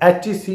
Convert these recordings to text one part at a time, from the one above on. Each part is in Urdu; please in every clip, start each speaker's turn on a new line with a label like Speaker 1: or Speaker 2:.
Speaker 1: HEC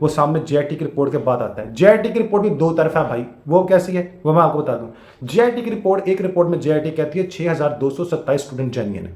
Speaker 1: وہ سامنے جے آئی ٹی کی رپورٹ کے بعد آتا ہے. جے آئی ٹی کی رپورٹ بھی دو طرفہ ہے بھائی. وہ کیسی ہے وہ میں آپ کو بتا دوں. جے آئی ٹی کی رپورٹ، ایک رپورٹ میں جے آئی ٹی کہتی ہے 6227 اسٹوڈنٹ جینین ہیں.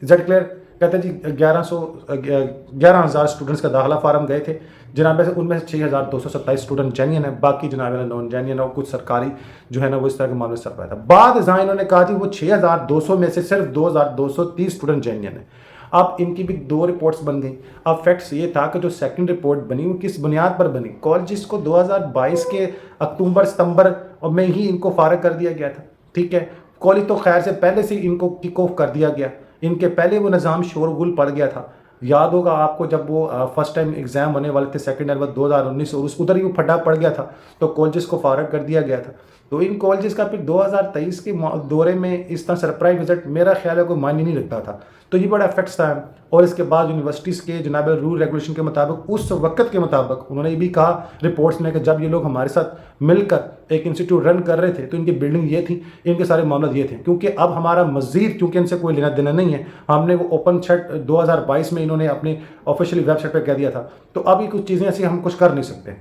Speaker 1: Is that clear? کہتے ہیں جی 11,000 اسٹوڈنٹس کا داخلہ فارم گئے تھے جناب، ان میں سے 6227 اسٹوڈنٹ جینین ہیں، باقی جناب نان جینین اور کچھ سرکاری جو ہے نا وہ اس طرح کے معاملے سر پایا تھا. بعد ازاں انہوں نے کہا جی وہ 6200 میں سے صرف 2230 اسٹوڈنٹ جینین ہیں. اب ان کی بھی دو رپورٹس بن گئیں. اب فیکٹس یہ تھا کہ جو سیکنڈ رپورٹ بنی وہ کس بنیاد پر بنی؟ کالجز کو 2022 کے اکتوبر ستمبر میں ہی ان کو فارغ کر دیا گیا تھا. ٹھیک ہے، کالج تو خیر سے پہلے سے ان کو کک آف کر دیا گیا، ان کے پہلے وہ نظام شور غل پڑ گیا تھا. یاد ہوگا آپ کو جب وہ فرسٹ ٹائم ایگزام ہونے والے تھے سیکنڈ ایئر 2019 اور ادھر ہی وہ پھڈا پڑ گیا تھا تو کالجز کو فارغ کر دیا گیا تھا. تو ان کالجز کا پھر 2023 کے دورے میں اس طرح سرپرائز وزٹ میرا خیال ہے کوئی معنی نہیں رکھتا تھا. تو یہ بڑا افیکٹس تھا. اور اس کے بعد یونیورسٹیز کے جناب رول ریگولیشن کے مطابق اس وقت کے مطابق انہوں نے یہ بھی کہا رپورٹس میں کہ جب یہ لوگ ہمارے ساتھ مل کر ایک انسٹیٹیوٹ رن کر رہے تھے تو ان کی بلڈنگ یہ تھی، ان کے سارے معاملات یہ تھے. کیونکہ اب ہمارا مزید کیونکہ ان سے کوئی لینا دینا نہیں ہے، ہم نے وہ اوپن چیٹ 2022 میں انہوں نے اپنی آفیشیلی ویب سائٹ پہ کہہ دیا تھا. تو اب یہ کچھ چیزیں ایسی ہم کچھ کر نہیں سکتے.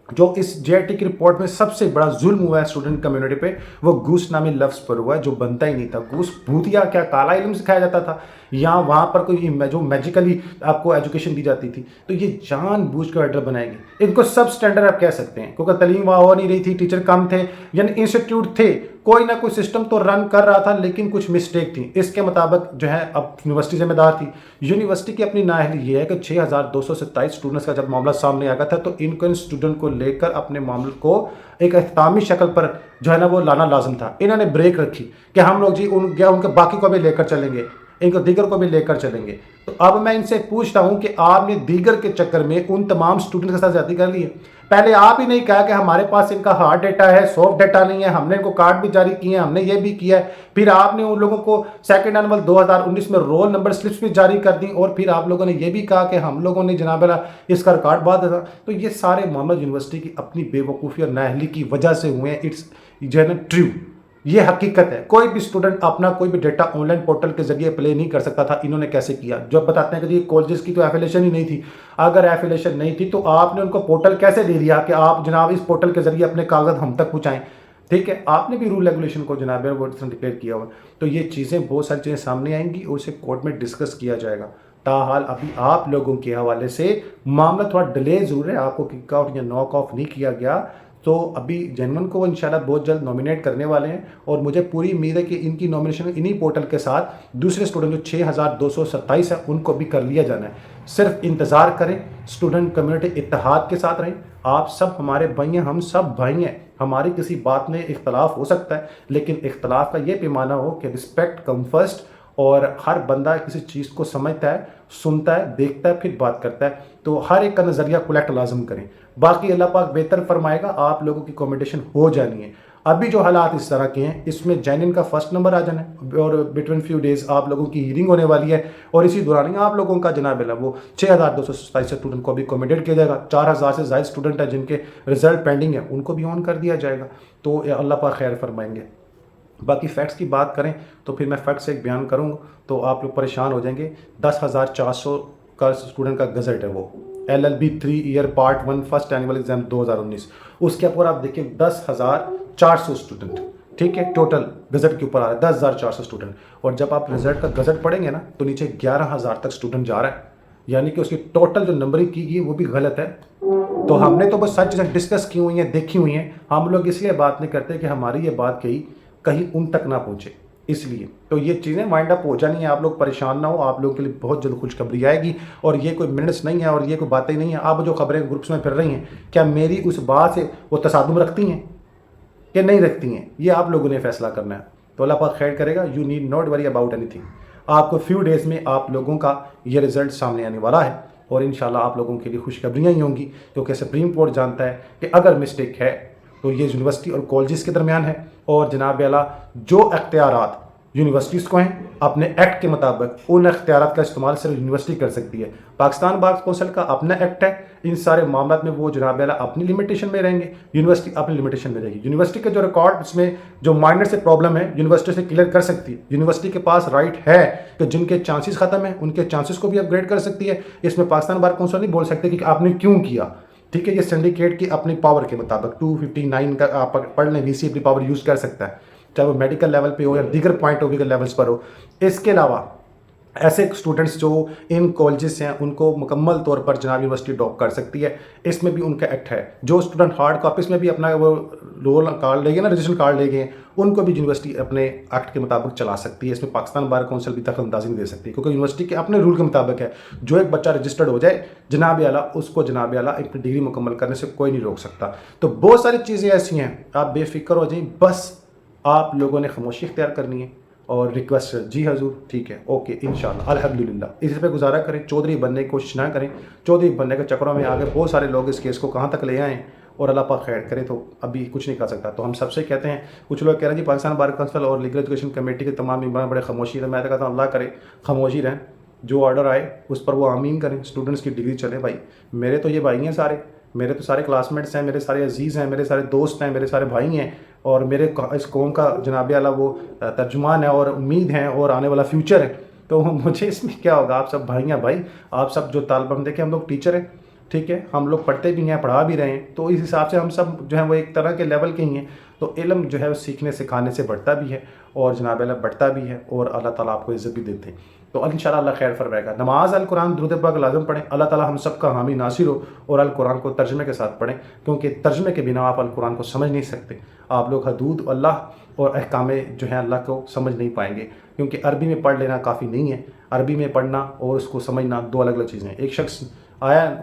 Speaker 1: جو اس جے آئی ٹی کی رپورٹ میں سب سے بڑا ظلم ہوا ہے اسٹوڈنٹ کمیونٹی پہ وہ گوس نامی لفظ پر ہوا ہے جو بنتا ہی نہیں تھا. گوس بھوتیا کیا کالا علم سکھایا جاتا تھا یا وہاں پر کوئی جو میجیکلی آپ کو ایجوکیشن دی جاتی تھی. تو یہ جان بوجھ کر ایڈر بنائیں گے. ان کو سب اسٹینڈرڈ آپ کہہ سکتے ہیں کیونکہ تعلیم وہاں ہو نہیں رہی تھی، ٹیچر کم تھے، یعنی انسٹیٹیوٹ تھے، کوئی نہ کوئی سسٹم تو رن کر رہا تھا لیکن کچھ مسٹیک تھی. اس کے مطابق جو ہے اب یونیورسٹی ذمہ دار تھی. یونیورسٹی کی اپنی نااہلی یہ ہے کہ 6227 اسٹوڈنٹس کا جب معاملہ سامنے آ گیا تھا تو ان کو ان اسٹوڈنٹ کو لے کر اپنے معاملے کو ایک اختتامی شکل پر جو ہے نا وہ لانا لازم تھا. انہوں نے بریک رکھی کہ ہم لوگ جی ان کے باقی کو بھی لے کر چلیں گے، ان کو دیگر کو بھی لے کر چلیں گے. تو اب میں ان سے پوچھتا ہوں کہ آپ نے دیگر کے چکر میں ان تمام اسٹوڈنٹ کے ساتھ زیادتی کر لی ہے. پہلے آپ ہی نہیں کہا کہ ہمارے پاس ان کا ہارڈ ڈیٹا ہے، سافٹ ڈیٹا نہیں ہے، ہم نے ان کو کارڈ بھی جاری کیے ہیں، ہم نے یہ بھی کیا ہے. پھر آپ نے ان لوگوں کو سیکنڈ اینول 2019 میں رول نمبر سلپس بھی جاری کر دیں اور پھر آپ لوگوں نے یہ بھی کہا کہ ہم لوگوں نے جناب اس کا ریکارڈ بعد تھا. تو یہ سارے معاملہ یونیورسٹی کی اپنی بے وقوفی اور نااہلی کی وجہ سے ہوئے ہیں. اٹس جو ہے نا ٹریو، یہ حقیقت ہے. کوئی بھی اسٹوڈنٹ اپنا کوئی بھی ڈیٹا آن لائن پورٹل کے ذریعے پلے نہیں کر سکتا تھا. انہوں نے کیسے کیا؟ جو بتاتے ہیں کہ یہ کالجز کی تو ایفیلیشن ہی نہیں تھی. اگر ایفیلیشن نہیں تھی تو آپ نے ان کو پورٹل کیسے دے دیا کہ آپ جناب اس پورٹل کے ذریعے اپنے کاغذات ہم تک پہنچائیں؟ ٹھیک ہے، آپ نے بھی رول ریگولیشن کو جناب وہ ڈکلیئر کیا ہوا. تو یہ چیزیں بہت ساری چیزیں سامنے آئیں گی اور اسے کورٹ میں ڈسکس کیا جائے گا. تاحال ابھی آپ لوگوں کے حوالے سے معاملہ تھوڑا ڈیلے ضرور ہے، آپ کو کک آؤٹ یا ناک آف نہیں کیا گیا. تو ابھی جینون کو انشاءاللہ بہت جلد نومینیٹ کرنے والے ہیں اور مجھے پوری امید ہے کہ ان کی نومینیشن انہی پورٹل کے ساتھ دوسرے اسٹوڈنٹ جو 6227 ہیں ان کو بھی کر لیا جانا ہے. صرف انتظار کریں، اسٹوڈنٹ کمیونٹی اتحاد کے ساتھ رہیں. آپ سب ہمارے بھائی ہیں، ہم سب بھائی ہیں. ہماری کسی بات میں اختلاف ہو سکتا ہے لیکن اختلاف کا یہ پیمانہ ہو کہ رسپیکٹ کم فرسٹ اور ہر بندہ کسی چیز کو سمجھتا ہے، سنتا ہے، دیکھتا ہے، پھر بات کرتا ہے. تو ہر ایک کا نظریہ کلیکٹ لازم کریں. باقی اللہ پاک بہتر فرمائے گا، آپ لوگوں کی اکوموڈیشن ہو جانی ہے. ابھی جو حالات اس طرح کے ہیں اس میں جینین کا فرسٹ نمبر آ جانا ہے اور بٹوین فیو ڈیز آپ لوگوں کی ہیرنگ ہونے والی ہے اور اسی دوران آپ لوگوں کا جناب وہ 6227 اسٹوڈنٹ کو بھی اکوموڈیٹ کیا جائے گا. 4000 سے زائد اسٹوڈنٹ ہیں جن کے رزلٹ پینڈنگ ہے ان کو بھی آن کر دیا جائے گا. تو اللہ پاک خیر فرمائیں گے. باقی فیکٹس کی بات کریں تو پھر میں فیکٹس ایک بیان کروں تو آپ لوگ پریشان ہو جائیں گے. 10,400 کا اسٹوڈنٹ کا گزٹ ہے وہ LLB 3 year part 1 first annual exam 2019. اس کے اوپر آپ دیکھیں 10,400 اسٹوڈنٹ، ٹھیک ہے، ٹوٹل گزٹ کے اوپر آ رہا ہے 10,400 اسٹوڈنٹ. اور جب آپ رزلٹ کا گزٹ پڑھیں گے نا تو نیچے 11,000 تک اسٹوڈنٹ جا رہا ہے، یعنی کہ اس کی ٹوٹل جو نمبرنگ کی گئی وہ بھی غلط ہے. تو ہم نے تو بس ساری چیزیں ڈسکس کی ہوئی ہیں، دیکھی ہوئی ہیں. ہم لوگ اس لیے بات نہیں کرتے کہ ہماری یہ بات کہیں ان تک نہ پہنچے، اس لیے. تو یہ چیزیں وائنڈ اپ ہو جانی ہیں، آپ لوگ پریشان نہ ہو. آپ لوگوں کے لیے بہت جلد خوشخبری آئے گی اور یہ کوئی منٹس نہیں ہے اور یہ کوئی باتیں نہیں ہیں. آپ جو خبریں گروپس میں پھر رہی ہیں کیا میری اس بات سے وہ تصادم رکھتی ہیں کہ نہیں رکھتی ہیں؟ یہ آپ لوگوں نے فیصلہ کرنا ہے. تو اللہ پاک خیر کرے گا. You need not worry about anything. آپ کو فیو ڈیز میں آپ لوگوں کا یہ رزلٹ سامنے آنے والا ہے اور انشاءاللہ آپ لوگوں کے لیے خوشخبریاں ہی ہوں گی کیونکہ سپریم کورٹ جانتا ہے کہ اگر مسٹیک ہے تو یہ یونیورسٹی اور کالجز کے درمیان ہے اور جناب اعلیٰ جو اختیارات یونیورسٹیز کو ہیں اپنے ایکٹ کے مطابق ان اختیارات کا استعمال صرف یونیورسٹی کر سکتی ہے. پاکستان بار کونسل کا اپنا ایکٹ ہے, ان سارے معاملات میں وہ جناب اعلیٰ اپنی لمیٹیشن میں رہیں گے, یونیورسٹی اپنی لمیٹیشن میں رہے گی. یونیورسٹی کے جو ریکارڈ اس میں جو مائنر سے پرابلم ہے یونیورسٹی سے کلیئر کر سکتی ہے. یونیورسٹی کے پاس رائٹ ہے کہ جن کے چانسز ختم ہیں ان کے چانسز کو بھی اپ گریڈ کر سکتی ہے. اس میں پاکستان بار کونسل نہیں بول سکتے کہ آپ نے کیوں کیا, ٹھیک ہے. یہ سنڈیکیٹ کی اپنی پاور کے مطابق 259 کا آپ پڑھ لیں, وی سی اپنی پاور یوز کر سکتا ہے, چاہے وہ میڈیکل لیول پہ ہو یا دیگر پوائنٹ آف ویو کے لیولس پر ہو. اس کے علاوہ ایسے اسٹوڈنٹس جو ان کالجز ہیں ان کو مکمل طور پر جناب یونیورسٹی ڈراپ کر سکتی ہے, اس میں بھی ان کا ایکٹ ہے. جو اسٹوڈنٹ ہارڈ کاپیز میں بھی اپنا وہ رول کارڈ لے گئے نا, رجسٹریشن کارڈ لے گئے, ان کو بھی یونیورسٹی اپنے ایکٹ کے مطابق چلا سکتی ہے. اس میں پاکستان بار کونسل بھی دخل اندازی نہیں دے سکتی, کیونکہ یونیورسٹی کے اپنے رول کے مطابق ہے. جو ایک بچہ رجسٹرڈ ہو جائے جناب اعلیٰ, اس کو جناب اعلیٰ ایک ڈگری مکمل کرنے سے کوئی نہیں روک سکتا. تو بہت ساری چیزیں ایسی ہیں, آپ بے فکر ہو جائیں, بس آپ لوگوں نے خاموشی اختیار کرنی ہے اور ریکویسٹ جی حضور ٹھیک ہے اوکے انشاءاللہ الحمدللہ. اس پہ گزارا کریں, چودھری بننے کی کوشش نہ کریں. چودھری بننے کے چکروں میں آگے بہت سارے لوگ اس کیس کو کہاں تک لے آئیں اور اللہ پاک خیر کرے تو ابھی کچھ نہیں کر سکتا. تو ہم سب سے کہتے ہیں, کچھ لوگ کہہ رہے ہیں جی پاکستان بار کونسل اور لیگل ایجوکیشن کمیٹی کے تمام ممبران بڑے خاموشی ہیں. میں کہتا ہوں اللہ کرے خاموشی رہیں, جو آرڈر آئے اس پر وہ آمین کریں, اسٹوڈنٹس کی ڈگری چلے. بھائی میرے تو یہ بھائی ہیں سارے, میرے تو سارے کلاس میٹس ہیں, میرے سارے عزیز ہیں, میرے سارے دوست ہیں, میرے سارے بھائی ہیں, اور میرے اس قوم کا جناب اعلیٰ وہ ترجمان ہے اور امید ہیں اور آنے والا فیوچر ہے. تو مجھے اس میں کیا ہوگا, آپ سب بھائی ہیں بھائی, آپ سب جو طالب علم دیکھیں ہم لوگ ٹیچر ہیں, ٹھیک ہے, ہم لوگ پڑھتے بھی ہیں پڑھا بھی رہے ہیں, تو اس حساب سے ہم سب جو ہیں وہ ایک طرح کے لیول کے ہی ہیں. تو علم جو ہے وہ سیکھنے سکھانے سے بڑھتا بھی ہے اور جناب اعلیٰ بڑھتا بھی ہے, اور اللہ تعالیٰ آپ کو عزت بھی دیتے ہیں. تو انشاءاللہ اللہ خیر فرمائے گا. نماز القرآن درود پاک لازم پڑھیں, اللہ تعالیٰ ہم سب کا حامی ناصر ہو, اور القرآن کو ترجمے کے ساتھ پڑھیں, کیونکہ ترجمے کے بنا آپ القرآن کو سمجھ نہیں سکتے. آپ لوگ حدود اللہ اور احکام جو ہیں اللہ کو سمجھ نہیں پائیں گے, کیونکہ عربی میں پڑھ لینا کافی نہیں ہے. عربی میں پڑھنا اور اس کو سمجھنا دو الگ الگ چیزیں ہیں. ایک شخص آیا,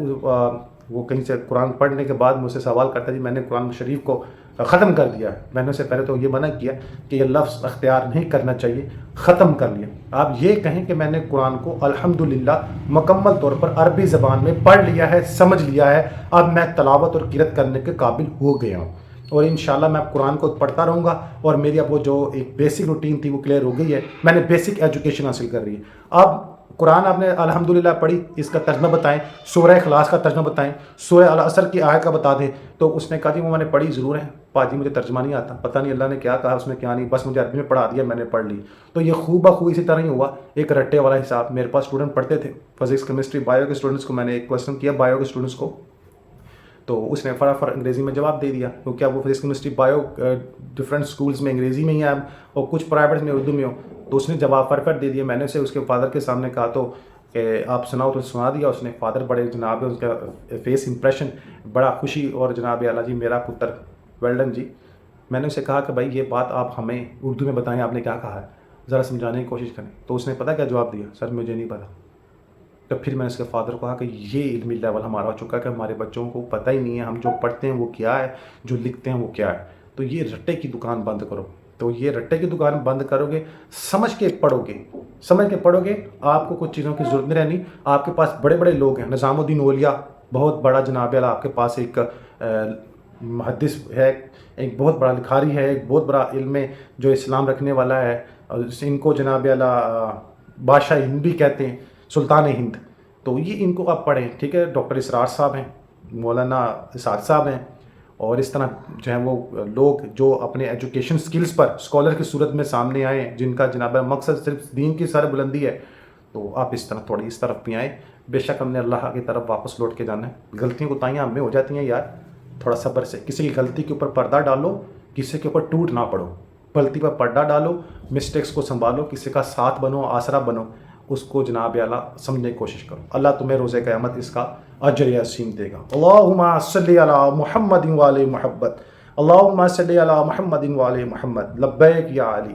Speaker 1: وہ کہیں سے قرآن پڑھنے کے بعد مجھ سے سوال کرتا ہے جی میں نے قرآن شریف کو ختم کر دیا. میں نے اسے پہلے تو یہ منع کیا کہ یہ لفظ اختیار نہیں کرنا چاہیے, ختم کر لیا. آپ یہ کہیں کہ میں نے قرآن کو الحمدللہ مکمل طور پر عربی زبان میں پڑھ لیا ہے, سمجھ لیا ہے, اب میں تلاوت اور قرأت کرنے کے قابل ہو گیا ہوں, اور انشاءاللہ میں اب قرآن کو پڑھتا رہوں گا, اور میری اب وہ جو ایک بیسک روٹین تھی وہ کلیئر ہو گئی ہے, میں نے بیسک ایجوکیشن حاصل کر رہی ہے. اب قرآن آپ نے الحمدللہ پڑھی, اس کا ترجمہ بتائیں, سورہ اخلاص کا ترجمہ بتائیں, سورہ العصر کی آیت کا بتا دیں. تو اس نے کہا جی وہ میں نے پڑھی ضرور ہے پاجی, مجھے ترجمہ نہیں آتا, پتہ نہیں اللہ نے کیا کہا اس میں کیا نہیں, بس مجھے عربی میں پڑھا دیا, میں نے پڑھ لی. تو یہ خوب بخوب اسی طرح ہی ہوا, ایک رٹے والا حساب. میرے پاس اسٹوڈنٹ پڑھتے تھے فزکس کیمسٹری بایو کے اسٹوڈنٹس کو, میں نے ایک کویشچن کیا بایو کے اسٹوڈنٹس کو, تو اس نے فٹافٹ انگریزی میں جواب دے دیا, کیونکہ اب وہ physics chemistry bio different schools میں انگریزی میں ہی ہے اور کچھ پرائیویٹ میں اردو میں ہو, تو اس نے جواب فٹافٹ دے دیا. میں نے اسے اس کے فادر کے سامنے کہا تو کہ آپ سناؤ, تو سنا دیا اس نے. فادر بڑے جناب اس کا فیس امپریشن بڑا خوشی, اور جناب اعلیٰ جی میرا پتر ویل ڈن جی. میں نے اسے کہا کہ بھائی یہ بات آپ ہمیں اردو میں بتائیں, آپ نے کیا کہا ہے, ذرا سمجھانے کی کوشش کریں. تو اس نے پتہ کیا جواب دیا, سر مجھے نہیں پتا. تو پھر میں نے اس کے فادر کو کہا کہ یہ علمی لیول ہمارا ہو چکا ہے کہ ہمارے بچوں کو پتہ ہی نہیں ہے, ہم جو پڑھتے ہیں وہ کیا ہے, جو لکھتے ہیں وہ کیا ہے. تو یہ رٹے کی دکان بند کرو. تو یہ رٹے کی دکان بند کرو گے, سمجھ کے پڑھو گے, سمجھ کے پڑھو گے, آپ کو کچھ چیزوں کی ضرورت نہیں رہنی. آپ کے پاس بڑے بڑے لوگ ہیں, نظام الدین اولیاء بہت بڑا جناب اعلیٰ, آپ کے پاس ایک محدث ہے, ایک بہت بڑا لکھاری ہے, ایک بہت بڑا علم ہے جو اسلام رکھنے والا ہے, ان کو جناب اعلیٰ بادشاہ ہند بھی کہتے ہیں, سلطان ہند. تو یہ ان کو آپ پڑھیں, ٹھیک ہے. ڈاکٹر اسرار صاحب ہیں, مولانا اسعد صاحب ہیں, اور اس طرح جو ہیں وہ لوگ جو اپنے ایجوکیشن سکلز پر اسکالر کی صورت میں سامنے آئے ہیں, جن کا جناب مقصد صرف دین کی سر بلندی ہے. تو آپ اس طرح تھوڑی اس طرف بھی آئیں. بے شک ہم نے اللہ کی طرف واپس لوٹ کے جانا ہے. غلطیوں کوتاہیاں ہم میں ہو جاتی ہیں یار, تھوڑا صبر سے. کسی کی غلطی کے اوپر پردہ ڈالو, کسی کے اوپر ٹوٹ نہ پڑو. غلطی پر پردہ ڈالو, مسٹیکس کو سنبھالو, کسی کا ساتھ بنو, آسرا بنو, اس کو جناب اعلیٰ سمجھنے کی کوشش کرو. اللہ تمہیں روز قیامت اس کا اجر عظیم دے گا. اللہم صلی علی محمد و آل محمد, اللہم صلی علی محمد و آل محمد. لبیک یا علی.